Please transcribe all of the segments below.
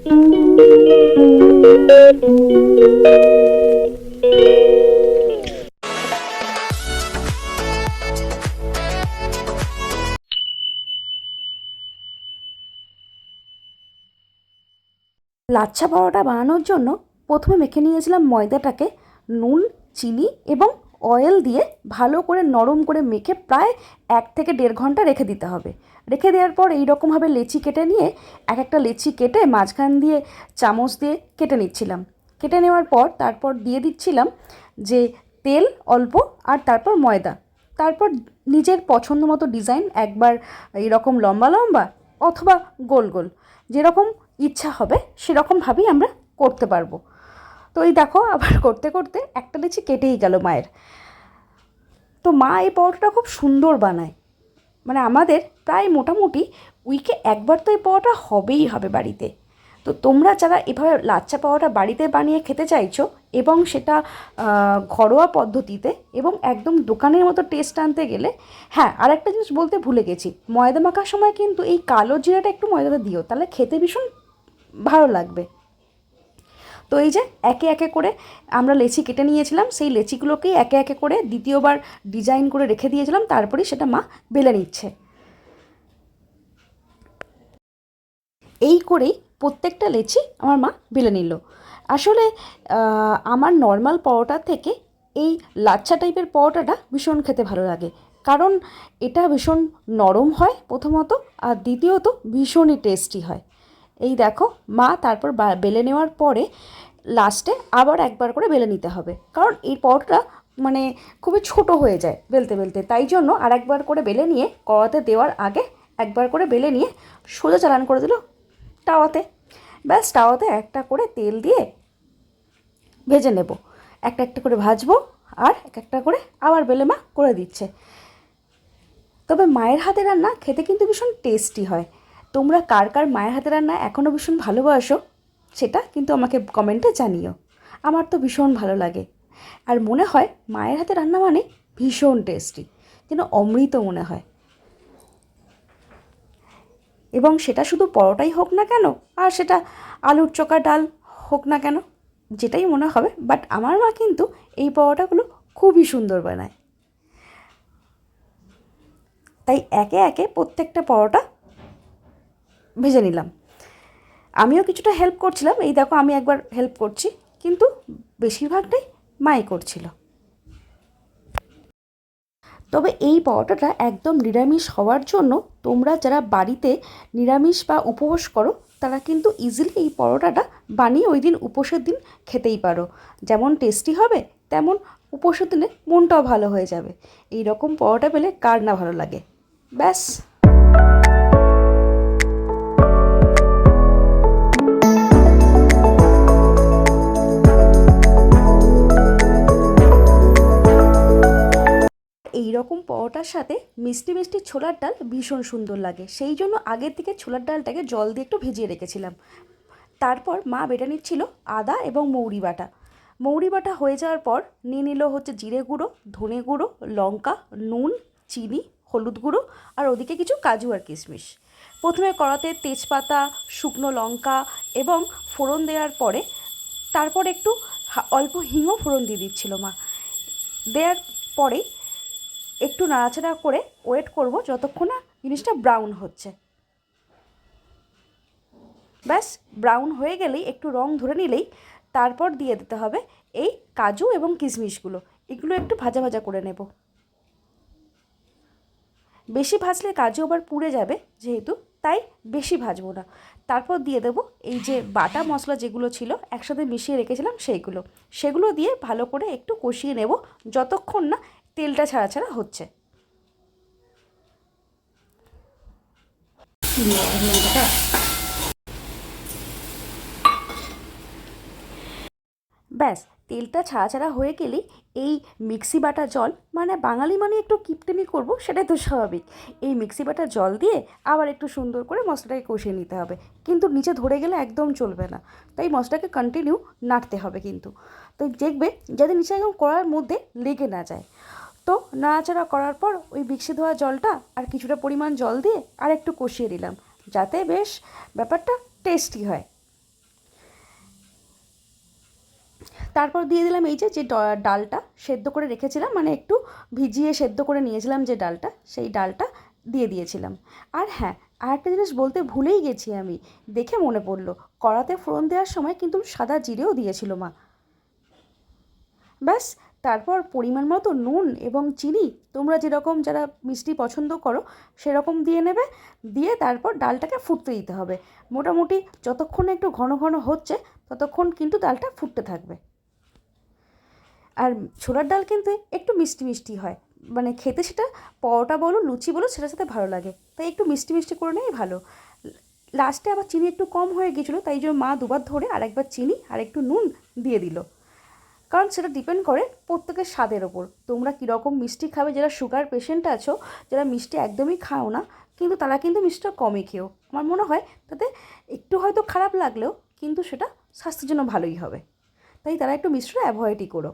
লাচ্ছা পরোটা বানানোর জন্য প্রথমে মেখে নিয়েছিলাম ময়দাটাকে নুন, চিনি এবং অয়েল দিয়ে ভালো করে নরম করে মেখে প্রায় 1 থেকে 1.5 ঘন্টা রেখে দিতে হবে। রেখে দেওয়ার পর এইরকমভাবে লেচি কেটে নিয়ে এক একটা লেচি কেটে মাঝখান দিয়ে চামচ দিয়ে কেটে নিচ্ছিলাম। কেটে নেওয়ার পর তারপর দিয়ে দিচ্ছিলাম যে তেল অল্প, আর তারপর ময়দা। তারপর নিজের পছন্দ মতো ডিজাইন, একবার এইরকম লম্বা লম্বা অথবা গোল গোল, যেরকম ইচ্ছা হবে সেরকমভাবেই আমরা করতে পারবো। তো এই দেখো আবার করতে করতে একটা লিচি কেটেই গেল মায়ের। তো মা এই পরোটাটা খুব সুন্দর বানায়, মানে আমাদের প্রায় মোটামুটি উইকে একবার তো এই পরোটা হবেই হবে বাড়িতে। তো তোমরা যারা এভাবে লাচ্ছা পরোটা বাড়িতে বানিয়ে খেতে চাইছো এবং সেটা ঘরোয়া পদ্ধতিতে এবং একদম দোকানের মতো টেস্ট আনতে গেলে, হ্যাঁ আর একটা জিনিস বলতে ভুলে গেছি, ময়দা মাখার সময় কিন্তু এই কালো জিরাটা একটু ময়দাতে দিও, তাহলে খেতে ভীষণ ভালো লাগবে। তো এই যে একে একে করে আমরা লেচি কেটে নিয়েছিলাম, সেই লেচিগুলোকেই একে একে করে দ্বিতীয়বার ডিজাইন করে রেখে দিয়েছিলাম, তারপরেই সেটা মা বেলে নিচ্ছে। এই করেই প্রত্যেকটা লেচি আমার মা বেলে নিল। আসলে আমার নর্মাল পরোটার থেকে এই লাচ্ছা টাইপের পরোটাটা ভীষণ খেতে ভালো লাগে, কারণ এটা ভীষণ নরম হয় প্রথমত, আর দ্বিতীয়ত ভীষণই টেস্টি হয়। এই দেখো মা তারপর বেলে নেওয়ার পরে লাস্টে আবার একবার করে বেলে নিতে হবে, কারণ এই পরোটাটা মানে খুবই ছোট হয়ে যায় বেলতে বেলতে, তাই জন্য আর একবার করে বেলে নিয়ে কড়াতে দেওয়ার আগে একবার করে বেলে নিয়ে সোজা চালান করে দিল তাওয়াতে। ব্যাস তাওয়াতে একটা করে তেল দিয়ে ভেজে নেব, একটা একটা করে ভাজবো আর এক একটা করে আবার বেলে মা করে দিচ্ছে। তবে মায়ের হাতে রান্না খেতে কিন্তু ভীষণ টেস্টি হয়। তোমরা কার কার মায়ের হাতে রান্না এখনও ভীষণ ভালোবাসো সেটা কিন্তু আমাকে কমেন্টে জানিও। আমার তো ভীষণ ভালো লাগে, আর মনে হয় মায়ের হাতে রান্না মানে ভীষণ টেস্টি, যেন অমৃত মনে হয়। এবং সেটা শুধু পরোটাই হোক না কেন, আর সেটা আলুর চোখা ডাল হোক না কেন, যেটাই মনে হবে, বাট আমার মা কিন্তু এই পরোটাগুলো খুবই সুন্দর বানায়। তাই একে একে প্রত্যেকটা পরোটা ভেজে নিলাম। আমিও কিছুটা হেল্প করছিলাম, এই দেখো আমি একবার হেল্প করছি, কিন্তু বেশিরভাগটাই মাই করছিল। তবে এই পরোটাটা একদম নিরামিষ হওয়ার জন্য তোমরা যারা বাড়িতে নিরামিষ বা উপবাস করো তারা কিন্তু ইজিলি এই পরোটাটা বানিয়ে ওই দিন উপোসের দিন খেতেই পারো। যেমন টেস্টি হবে তেমন উপোসের দিনে মনটাও ভালো হয়ে যাবে। এই রকম পরোটা পেলে কার না ভালো লাগে। ব্যাস। এই রকম পরোটার সাথে মিষ্টি মিষ্টি ছোলার ডাল ভীষণ সুন্দর লাগে, সেই জন্য আগের থেকে ছোলার ডালটাকে জল দিয়ে একটু ভিজিয়ে রেখেছিলাম। তারপর মা বেটে নিচ্ছিল আদা এবং মৌরি বাটা। মৌরি বাটা হয়ে যাওয়ার পর নিয়ে নিল হচ্ছে জিরে গুঁড়ো, ধনে গুঁড়ো, লঙ্কা, নুন, চিনি, হলুদ গুঁড়ো, আর ওদিকে কিছু কাজু আর কিশমিশ। প্রথমে কড়াতে তেজপাতা, শুকনো লঙ্কা এবং ফোড়ন দেওয়ার পরে তারপর একটু অল্প হিংও ফোড়ন দিয়ে দিচ্ছিল মা। দেওয়ার পরে একটু নাড়াচাড়া করে ওয়েট করব যতক্ষণ না জিনিসটা ব্রাউন হচ্ছে। ব্যাস ব্রাউন হয়ে গেলেই, একটু রং ধরে নিলেই তারপর দিয়ে দিতে হবে এই কাজু এবং কিশমিশগুলো। এগুলো একটু ভাজা ভাজা করে নেব। বেশি ভাজলে কাজু আবার পুড়ে যাবে যেহেতু, তাই বেশি ভাজবো না। তারপর দিয়ে দেবো এই যে বাটা মশলা যেগুলো ছিল একসাথে মিশিয়ে রেখেছিলাম সেগুলো দিয়ে ভালো করে একটু কষিয়ে নেব যতক্ষণ না তেলটা ছাড়া ছাড়া হচ্ছে। ব্যাস তেলটা ছাড়া ছাড়া হয়ে গেলেই এই মিক্সি বাটা জল, মানে বাঙালি মানে একটু কিপটেমি করব সেটাই তো স্বাভাবিক, এই মিক্সি বাটা জল দিয়ে আবার একটু সুন্দর করে মশলাটাকে কষিয়ে নিতে হবে। কিন্তু নিচে ধরে গেলে একদম চলবে না, তাই মশলাটাকে কন্টিনিউ নাড়তে হবে কিন্তু। তো দেখবে যাতে নিচে একদম কড়ার মধ্যে লেগে না যায়। তো নাড়াচাড়া করার পর ওই মিক্সি ধোয়া জলটা আর কিছুটা পরিমাণ জল দিয়ে আর একটু কষিয়ে দিলাম, যাতে বেশ ব্যাপারটা টেস্টি হয়। তারপর দিয়ে দিলাম এই যে ডালটা সেদ্ধ করে রেখেছিলাম, মানে একটু ভিজিয়ে সেদ্ধ করে নিয়েছিলাম যে ডালটা, সেই ডালটা দিয়ে দিয়েছিলাম। আর হ্যাঁ, আরেকটা জিনিস বলতে ভুলেই গেছি আমি, দেখে মনে পড়লো, কড়াতে ফোড়ন দেওয়ার সময় কিন্তু সাদা জিরেও দিয়েছিল মা। ব্যাস, তারপর পরিমাণ মতো নুন এবং চিনি, তোমরা যেরকম যারা মিষ্টি পছন্দ করো সেরকম দিয়ে নেবে, দিয়ে তারপর ডালটাকে ফুটতে দিতে হবে। মোটামুটি যতক্ষণ একটু ঘন ঘন হচ্ছে ততক্ষণ কিন্তু ডালটা ফুটতে থাকবে। আর ছোলার ডাল কিন্তু একটু মিষ্টি মিষ্টি হয়, মানে খেতে সেটা পরোটা বলো লুচি বলো সেটার সাথে ভালো লাগে, তাই একটু মিষ্টি মিষ্টি করে নেই ভালো। লাস্টে আবার চিনি একটু কম হয়ে গেছিলো, তাই জন্য মা দুবার ধরে আরেকবার চিনি আর একটু নুন দিয়ে দিল। কারণ সেটা ডিপেন্ড করে প্রত্যেকের স্বাদের ওপর, তোমরা কীরকম মিষ্টি খাবে। যারা সুগার পেশেন্ট আছো, যারা মিষ্টি একদমই খাও না, কিন্তু তারা কিন্তু মিষ্টিটা কমই খেও। আমার মনে হয় তাতে একটু হয়তো খারাপ লাগলেও কিন্তু সেটা স্বাস্থ্যের জন্য ভালোই হবে, তাই তারা একটু মিষ্টিটা অ্যাভয়েডই করো।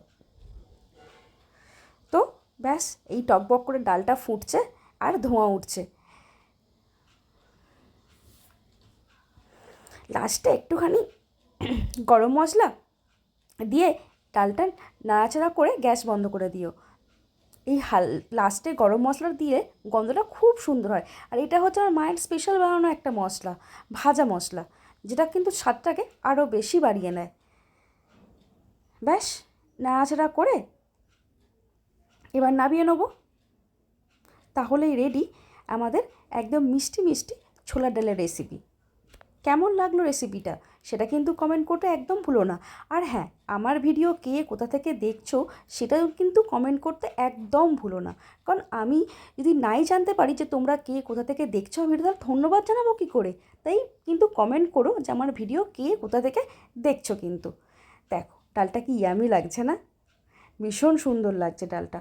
তো ব্যাস, এই টকবক করে ডালটা ফুটছে আর ধোঁয়া উঠছে। লাস্টে একটুখানি গরম মশলা দিয়ে ডালটা নাড়াচাড়া করে গ্যাস বন্ধ করে দিও। এই লাস্টে গরম মশলা দিয়ে গন্ধটা খুব সুন্দর হয়। আর এটা হচ্ছে আমার মায়ের স্পেশাল বানানো একটা মশলা, ভাজা মশলা, যেটা কিন্তু স্বাদটাকে আরও বেশি বাড়িয়ে নেয়। ব্যাস, নাড়াচাড়া করে এবার নামিয়ে নেবো। তাহলেই রেডি আমাদের একদম মিষ্টি মিষ্টি ছোলার ডালের রেসিপি। কেমন লাগলো রেসিপিটা সেটা কিন্তু কমেন্ট করতে একদম ভুলো না। আর হ্যাঁ, আমার ভিডিও কে কোথা থেকে দেখছো সেটাও কিন্তু কমেন্ট করতে একদম ভুলো না, কারণ আমি যদি নাই জানতে পারি যে তোমরা কে কোথা থেকে দেখছো ভিডিও, তাহলে ধন্যবাদ জানাবো কী করে। তাই কিন্তু কমেন্ট করো যে আমার ভিডিও কে কোথা থেকে দেখছো। কিন্তু দেখো ডালটা কি ইয়ামি লাগছে না, ভীষণ সুন্দর লাগছে ডালটা।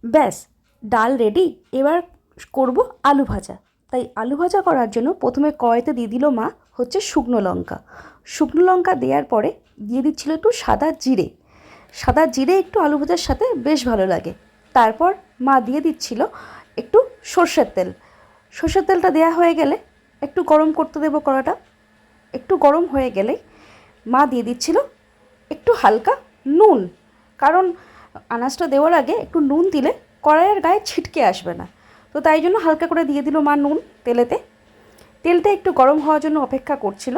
ব্যাস, ডাল রেডি। এবার করব আলু ভাজা। তাই আলু ভাজা করার জন্য প্রথমে কড়াইতে দিয়ে দিল মা হচ্ছে শুকনো লঙ্কা। শুকনো লঙ্কা দেওয়ার পরে দিয়ে দিচ্ছিল একটু সাদা জিরে। সাদা জিরে একটু আলু ভাজার সাথে বেশ ভালো লাগে। তারপর মা দিয়ে দিচ্ছিল একটু সর্ষের তেল। সর্ষের তেলটা দেওয়া হয়ে গেলে একটু গরম করতে দেবো কড়াটা। একটু গরম হয়ে গেলেই মা দিয়ে দিচ্ছিল একটু হালকা নুন, কারণ আনাজটা দেওয়ার আগে একটু নুন দিলে কড়াইয়ের গায়ে ছিটকে আসবে না। তো তাই জন্য হালকা করে দিয়ে দিল মা নুন তেলেতে। তেলটা একটু গরম হওয়ার জন্য অপেক্ষা করছিল।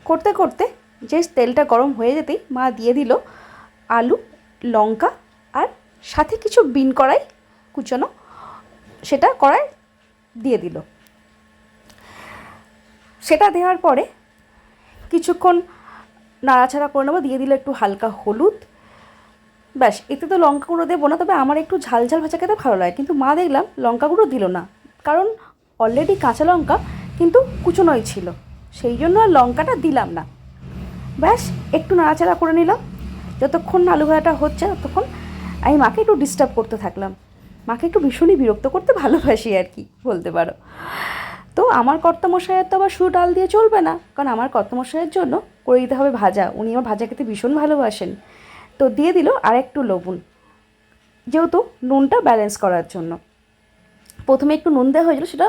করতে করতে যে তেলটা গরম হয়ে যেতেই মা দিয়ে দিল আলু, লঙ্কা আর সাথে কিছু বিন কড়াই কুচানো, সেটা কড়াই দিয়ে দিল। সেটা দেওয়ার পরে কিছুক্ষণ নাড়াচাড়া করে নেবো। দিয়ে দিল একটু হালকা হলুদ। ব্যাস, এতে তো লঙ্কা গুঁড়ো দেবো না, তবে আমার একটু ঝাল ঝাল ভাজা খেতে ভালো লাগে, কিন্তু মা দেখলাম লঙ্কা গুঁড়ো দিল না, কারণ অলরেডি কাঁচা লঙ্কা কিন্তু কুচোনোই ছিল, সেই জন্য আর লঙ্কাটা দিলাম না। ব্যাস, একটু নাড়াচাড়া করে নিলাম। যতক্ষণ আলু ভাজাটা হচ্ছে ততক্ষণ আমি মাকে একটু ডিস্টার্ব করতে থাকলাম। মাকে একটু ভীষণই বিরক্ত করতে ভালোবাসি আর কি বলতে পারো। তো আমার কর্তামশাইয়ের তো আবার শুধু ডাল দিয়ে চলবে না, কারণ আমার কর্তামশাইয়ের জন্য করে দিতে হবে ভাজা। উনি আমার ভাজা খেতে ভীষণ ভালোবাসেন। তো দিয়ে দিল আর একটু লবণ, যেহেতু নুনটা ব্যালেন্স করার জন্য। প্রথমে একটু নুন দেওয়া হয়েছিল, সেটা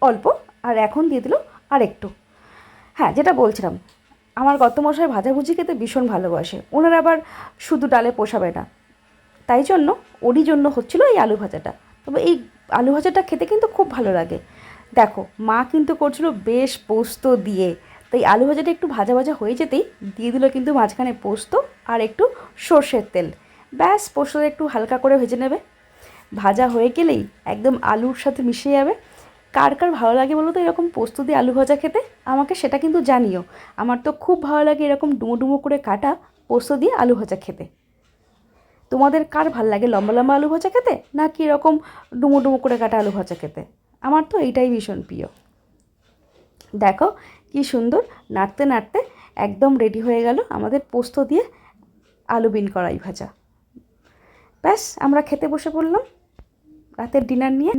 অল্প, আর এখন দিয়ে দিল আর একটু। হ্যাঁ, যেটা বলছিলাম, আমার কর্তামশাই ভাজাভুজি খেতে ভীষণ ভালোবাসে, ওনার আবার শুধু ডালে পোষাবে না, তাই জন্য ওরই জন্য হচ্ছিল এই আলু ভাজাটা। তবে এই আলু ভাজাটা খেতে কিন্তু খুব ভালো লাগে। দেখো মা কিন্তু করছিল বেশ পোস্ত দিয়ে, তাই আলু ভাজাটা একটু ভাজা ভাজা হয়ে যেতেই দিয়ে দিল কিন্তু মাঝখানে পোস্ত আর একটু সর্ষের তেল। ব্যাস, পোস্তটা একটু হালকা করে ভেজে নেবে। ভাজা হয়ে গেলেই একদম আলুর সাথে মিশে যাবে। কার কার ভালো লাগে বলো তো এরকম পোস্ত দিয়ে আলু ভাজা খেতে, আমাকে সেটা কিন্তু জানিও। আমার তো খুব ভালো লাগে এরকম ডুমো ডুমো করে কাটা পোস্ত দিয়ে আলু ভাজা খেতে। তোমাদের কার ভাল লাগে লম্বা লম্বা আলু ভাজা খেতে, না কি এরকম ডুমো ডুমো করে কাটা আলু ভাজা খেতে? আমার তো এইটাই ভীষণ প্রিয়। দেখো কি সুন্দর নাড়তে নাড়তে একদম রেডি হয়ে গেল আমাদের পোস্ত দিয়ে আলু বিন কড়াই ভাজা। ব্যাস, আমরা খেতে বসে পড়লাম রাতের ডিনার নিয়ে।